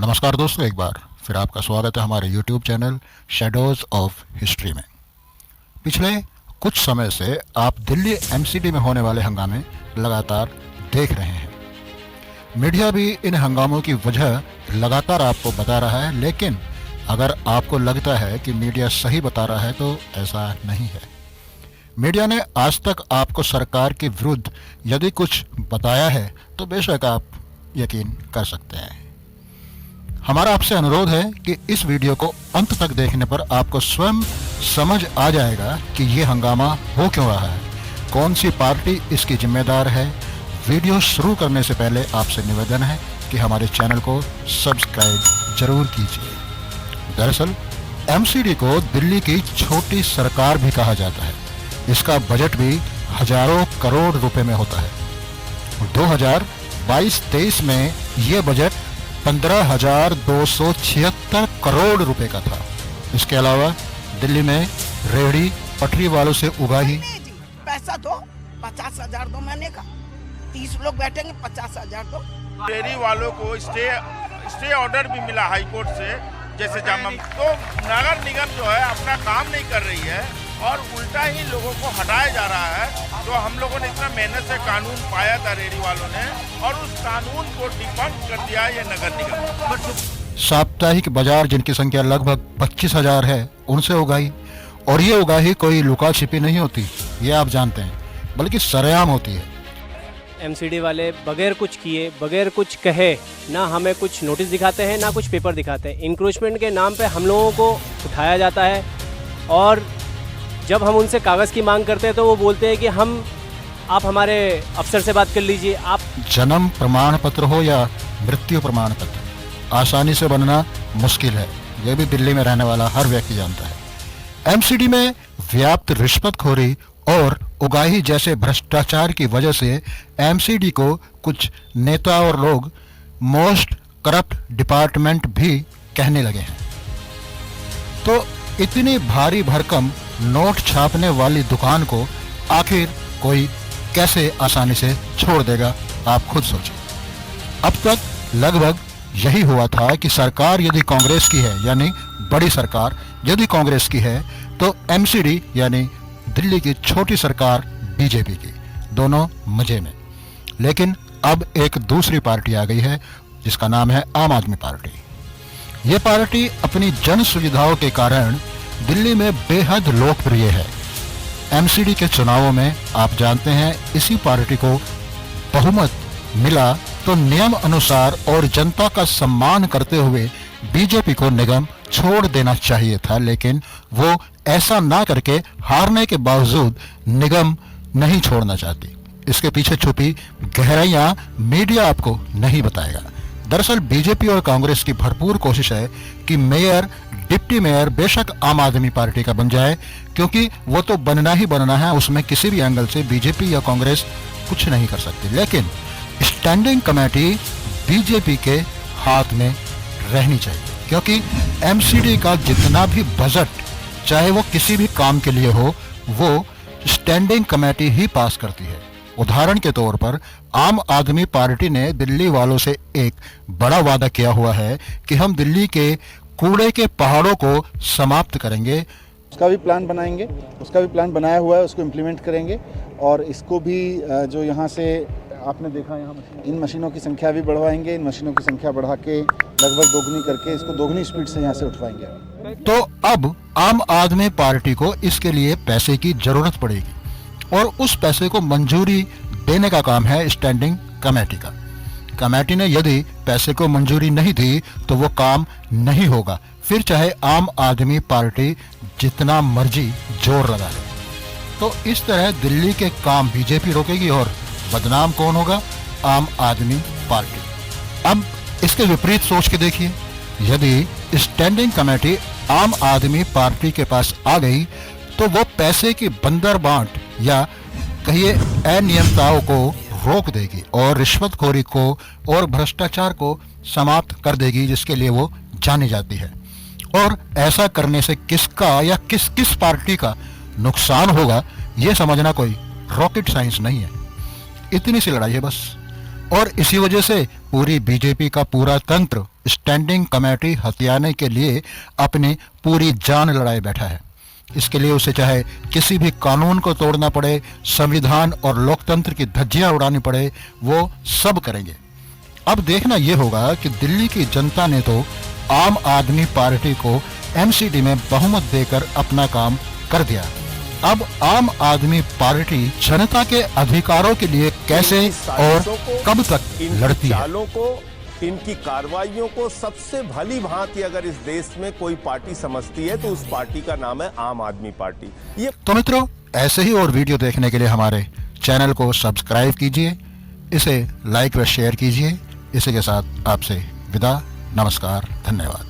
नमस्कार दोस्तों, एक बार फिर आपका स्वागत है हमारे YouTube channel shadows of history में। पिछले कुछ समय से आप दिल्ली एमसीडी में होने वाले हंगामे लगातार देख रहे हैं। मीडिया भी इन हंगामों की वजह लगातार आपको बता रहा है, लेकिन अगर आपको लगता है कि मीडिया सही बता रहा है तो ऐसा नहीं है। मीडिया ने आज तक आपको सरकार के विरुद्ध यदि कुछ बताया है तो बेशक आप यकीन कर सकते हैं। हमारा आपसे अनुरोध है कि इस वीडियो को अंत तक देखने पर आपको स्वयं समझ आ जाएगा कि ये हंगामा हो क्यों रहा है, कौन सी पार्टी इसकी जिम्मेदार है। वीडियो शुरू करने से पहले आपसे निवेदन है कि हमारे चैनल को सब्सक्राइब जरूर कीजिए। दरअसल एमसीडी को दिल्ली की छोटी सरकार भी कहा जाता है। इसका बजट भी हजारों करोड़ रुपए में होता है। 2022-23 में ये बजट 15,276 करोड़ रुपए का था। इसके अलावा दिल्ली में रेहड़ी पटरी वालों से उगाही पैसा दो, 50,000 दो महीने का, 30 लोग बैठेंगे, 50,000 दो। रेहड़ी वालों को स्टे ऑर्डर भी मिला हाई कोर्ट से, जैसे जामा। तो नगर निगम जो है अपना काम नहीं कर रही है और उल्टा ही लोगों को हटाया जा रहा है। तो हम लोगों ने इतना मेहनत से कानून पाया था रेहड़ी वालों ने, और उस कानून को डिफंड कर दिया ये नगर निगम। साप्ताहिक बाजार जिनकी संख्या लगभग 25,000 है, उनसे उगाही। और ये उगाही कोई लुका छिपी नहीं होती, ये आप जानते हैं, बल्कि सरेआम होती है। एमसीडी वाले बगैर कुछ किए, बगैर कुछ कहे, ना हमें कुछ नोटिस दिखाते हैं, ना कुछ पेपर दिखाते हैं। इंक्रोचमेंट के नाम पे हम लोगों को उठाया जाता है, और जब हम उनसे कागज़ की मांग करते हैं तो वो बोलते हैं कि आप हमारे अफसर से बात कर लीजिए। आप जन्म प्रमाण पत्र हो या मृत्यु प्रमाण पत्र, आसानी से बनना मुश्किल है, यह भी दिल्ली में रहने वाला हर व्यक्ति जानता है। एमसीडी में व्याप्त रिश्वतखोरी और उगाही जैसे भ्रष्टाचार की वजह से एमसीडी को कुछ नेता और लोग मोस्ट करप्ट डिपार्टमेंट भी कहने लगे हैं। तो इतनी भारी भरकम नोट छापने वाली दुकान को आखिर कोई कैसे आसानी से छोड़ देगा, आप खुद सोचें। अब तक लगभग यही हुआ था कि सरकार यदि कांग्रेस की है, यानी बड़ी सरकार यदि कांग्रेस की है, तो एमसीडी यानी दिल्ली की छोटी सरकार बीजेपी की, दोनों मजे में। लेकिन अब एक दूसरी पार्टी आ गई है जिसका नाम है आम आदमी पार्टी। ये पार्टी अपनी जन सुविधाओं के कारण दिल्ली में बेहद लोकप्रिय है। एमसीडी के चुनावों में आप जानते हैं इसी पार्टी को बहुमत मिला, तो नियम अनुसार और जनता का सम्मान करते हुए बीजेपी को निगम छोड़ देना चाहिए था, लेकिन वो ऐसा ना करके हारने के बावजूद निगम नहीं छोड़ना चाहती। इसके पीछे छुपी गहराइयां मीडिया आपको नहीं बताएगा। दरअसल बीजेपी और कांग्रेस की भरपूर कोशिश है कि मेयर, डिप्टी मेयर बेशक आम आदमी पार्टी का बन जाए, क्योंकि वो तो बनना ही बनना है, उसमें किसी भी एंगल से बीजेपी या कांग्रेस कुछ नहीं कर सकती। लेकिन स्टैंडिंग कमेटी बीजेपी के हाथ में रहनी चाहिए, क्योंकि एमसीडी का जितना भी बजट, चाहे वो किसी भी काम के लिए हो, वो स्टैंडिंग कमेटी ही पास करती है। उदाहरण के तौर पर आम आदमी पार्टी ने दिल्ली वालों से एक बड़ा वादा किया हुआ है कि हम दिल्ली के कूड़े के पहाड़ों को समाप्त करेंगे। उसका भी प्लान बनाएंगे, उसका भी प्लान बनाया हुआ है, उसको इम्प्लीमेंट करेंगे। और इसको भी जो यहाँ से आपने देखा, यहाँ इन मशीनों की संख्या भी बढ़वाएंगे। इन मशीनों की संख्या बढ़ा के लगभग दोगुनी करके इसको दोगुनी स्पीड से यहाँ से उठवाएंगे। तो अब आम आदमी पार्टी को इसके लिए पैसे की जरूरत पड़ेगी, और उस पैसे को मंजूरी देने का काम है स्टैंडिंग कमेटी का। कमेटी ने यदि पैसे को मंजूरी नहीं दी तो वो काम नहीं होगा, फिर चाहे आम आदमी पार्टी जितना मर्जी जोर लगा ले। तो इस तरह दिल्ली के काम बीजेपी रोकेगी, और बदनाम कौन होगा? आम आदमी पार्टी। अब इसके विपरीत सोच के देखिए, यदि स्टैंडिंग कमेटी आम आदमी पार्टी के पास आ गई तो वो पैसे की बंदर बांट या कहिए अनियमितताओं को रोक देगी और रिश्वतखोरी को और भ्रष्टाचार को समाप्त कर देगी, जिसके लिए वो जानी जाती है। और ऐसा करने से किसका या किस किस पार्टी का नुकसान होगा, ये समझना कोई रॉकेट साइंस नहीं है। इतनी सी लड़ाई है बस। और इसी वजह से पूरी बीजेपी का पूरा तंत्र स्टैंडिंग कमेटी हथियाने के लिए अपनी पूरी जान लड़ाए बैठा है। इसके लिए उसे चाहे किसी भी कानून को तोड़ना पड़े, संविधान और लोकतंत्र की धज्जियां उड़ानी पड़े, वो सब करेंगे। अब देखना यह होगा कि दिल्ली की जनता ने तो आम आदमी पार्टी को एमसीडी में बहुमत देकर अपना काम कर दिया। अब आम आदमी पार्टी जनता के अधिकारों के लिए कैसे और कब तक लड़ती है? चालों को, इनकी कार्रवाइयों को सबसे भली भांति अगर इस देश में कोई पार्टी समझती है तो उस पार्टी का नाम है आम आदमी पार्टी। ये तो मित्रों, ऐसे ही और वीडियो देखने के लिए हमारे चैनल को सब्सक्राइब कीजिए, इसे लाइक व शेयर कीजिए। इसी के साथ आपसे विदा, नमस्कार, धन्यवाद।